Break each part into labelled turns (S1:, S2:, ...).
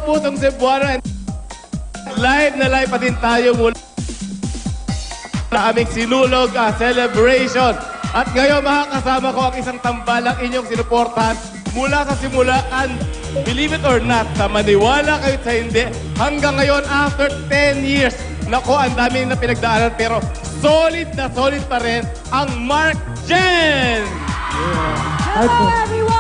S1: kapusong Cebuano. Live na live pa din tayo mula sa aming sinulog celebration. At ngayon makakasama ko ang isang tambalang inyong sinuportahan mula sa simulaan, believe it or not, sa maniwala kayo sa hindi, hanggang ngayon after 10 years. Nako, ang dami na pinagdaanan pero solid na solid pa rin ang Mark Jen!
S2: Hello, everyone!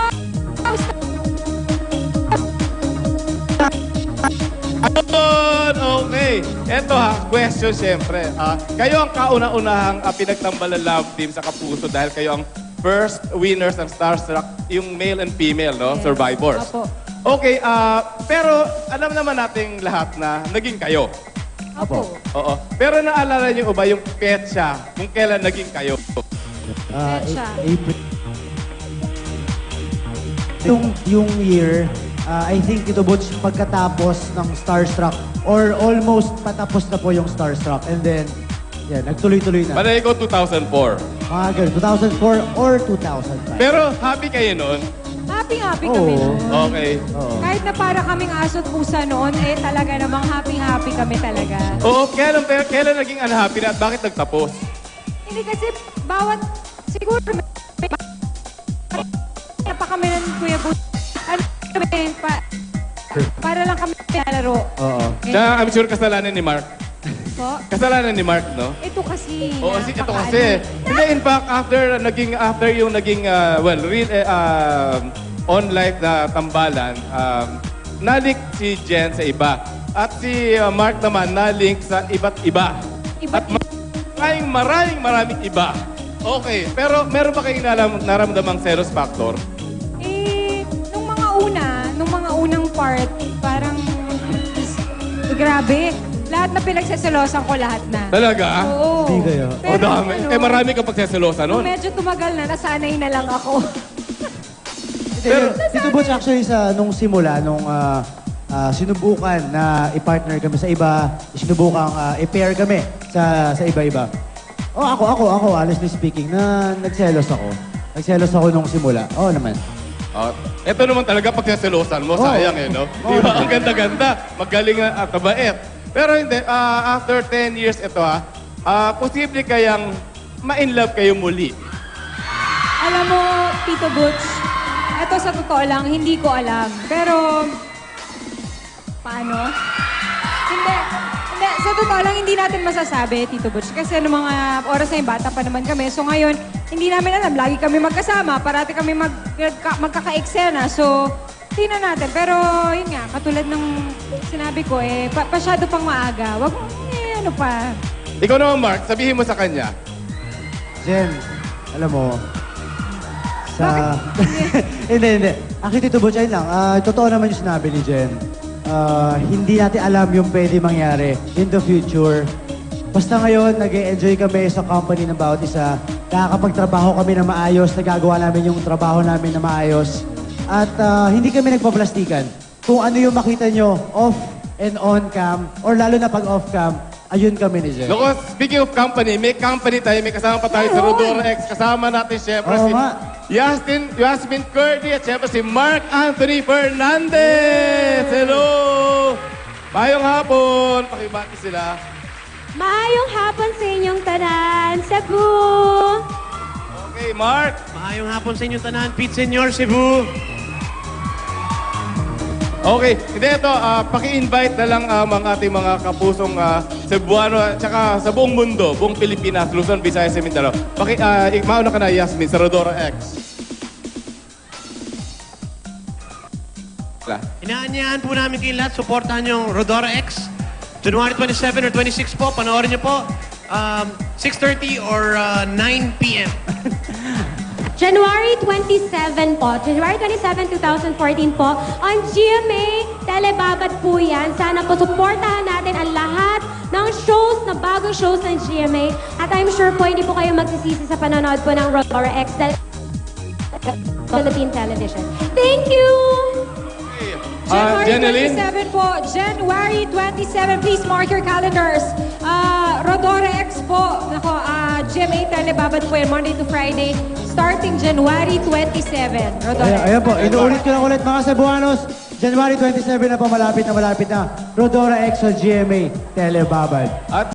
S1: Ayun, okay. Eto ha, question siyempre. Kayo ang kauna-unahang pinagtambalan love team sa Kapuso dahil kayo ang first winners ng Starstruck, yung male and female, no? Survivors.
S2: Opo.
S1: Okay, pero alam naman nating lahat na naging kayo.
S2: Opo.
S1: Oo. Pero naalala niyo ba yung petsa kung kailan naging kayo?
S2: Petsa.
S3: April. Yung year, I think ito Butch, pagkatapos ng Starstruck or almost patapos na po yung Starstruck. And then, yeah, nagtuloy-tuloy na.
S1: Panay ko 2004.
S3: Mga ganun, 2004 or 2005.
S1: Pero happy kayo noon?
S2: Happy kami
S3: Oo.
S2: noon.
S1: Okay.
S3: Oo.
S2: Kahit na para kaming aso't pusa noon, eh talaga namang happy kami talaga.
S1: Oo, kailan naging unhappy na at bakit nagtapos?
S2: Hindi kasi bawat, siguro, pa kami ng Kuya Butch. Ano kami, para lang kami nalaro.
S3: Oo.
S1: Siya, I'm sure kasalanan ni Mark.
S2: Po?
S1: Kasalanan ni Mark, no?
S2: Ito kasi.
S1: Oo, ito kasi. Hindi, in fact, after yung naging, on-life na tambalan, nalink si Jen sa iba. At si Mark naman nalink sa iba't iba. At maraming iba. Okay, pero meron ba kayong naramdamang selos factor?
S2: Eh, nung mga unang part, parang, grabe. Lahat na pinagseselosan ko, lahat na.
S1: Talaga?
S2: Oo.
S3: Hindi kayo?
S1: O dami. Marami kang pagseselosa
S2: Nung
S1: nun.
S2: medyo tumagal na, nasanay na lang ako.
S3: Pero, ito Butch, actually, nung simula, nung sinubukan na i-partner kami sa iba, sinubukan i-pair kami sa iba-iba. Oh, ako, honestly speaking, na nagselos ako. Nagselos ako nung simula. Oo naman.
S1: Ito naman talaga pagseselosan mo,
S3: Oo.
S1: sayang eh, no?
S3: Oo.
S1: Di ba? Ang ganda-ganda, magaling at mabait. Pero hindi, after 10 years ito posible kayang ma-inlove kayo muli.
S2: Alam mo, Tito Butch, eto sa totoo lang, hindi ko alam. Pero, paano? Hindi, sa totoo lang, hindi natin masasabi, Tito Butch. Kasi noong mga oras na yung bata pa naman kami. So ngayon, hindi namin alam. Lagi kami magkasama. Parati kami magkaka-eksena. So, tingnan natin. Pero, yun nga, katulad ng sinabi ko, pasyado pang maaga. Wag mo, ano pa.
S1: Ikaw naman, Mark, sabihin mo sa kanya.
S3: Jen, alam mo, hindi. Actually, Tito Butch, ayun lang. Totoo naman yung sinabi ni Jen. Hindi natin alam yung pwede mangyari in the future. Basta ngayon, nag-e-enjoy kami sa company ng bawat isa. Nakakapagtrabaho kami na maayos, nagagawa namin yung trabaho namin na maayos. At hindi kami nagpaplastikan. Kung ano yung makita nyo off and on cam, or lalo na pag off cam, ayun kami ni Jen.
S1: Loko, speaking of company, may company tayo, may kasama pa tayo sa Rodora X. Kasama natin siyempre
S3: Oo
S1: si
S3: nga.
S1: Yasmin Curdy at siyempre si Mark Anthony Fernandez. Hello! Mayong hapon. Pakibati sila.
S4: Maayong hapon sa inyong tanan, Cebu!
S1: Okay, Mark.
S5: Maayong hapon sa inyong tanan, Pete Senyor, Cebu.
S1: Okay, hindi ito, paki-invite na lang ang ating mga kapusong Cebuano at saka sa buong mundo, buong Pilipinas, Luzon, Visayas, Mindanao. Mauna ka na, Yasmin, sa Rodora X.
S5: Inaanyahan po namin kayo lahat, supportahan yung Rodora X. January 27 or 26 po, panoorin niyo po. 6:30 or 9 p.m.
S4: January 27 po. January 27, 2014 po. On GMA, Telebabad po yan. Sana po supportahan natin ang lahat ng shows, na bagong shows ng GMA. At I'm sure po, hindi po kayo magsisisi sa panonood po ng Rodora X Philippine Television. Thank you!
S2: January
S1: Jeneline?
S2: 27 po. January 27. Please mark your calendars. Rodora X po. Nako, GMA Telebabad po yan. Monday to Friday. Starting January 27. Rodora X.
S3: Ayan po, inuulit ko lang ulit mga Cebuanos. January 27 na po, malapit na. Rodora X on GMA Telebabad.
S1: At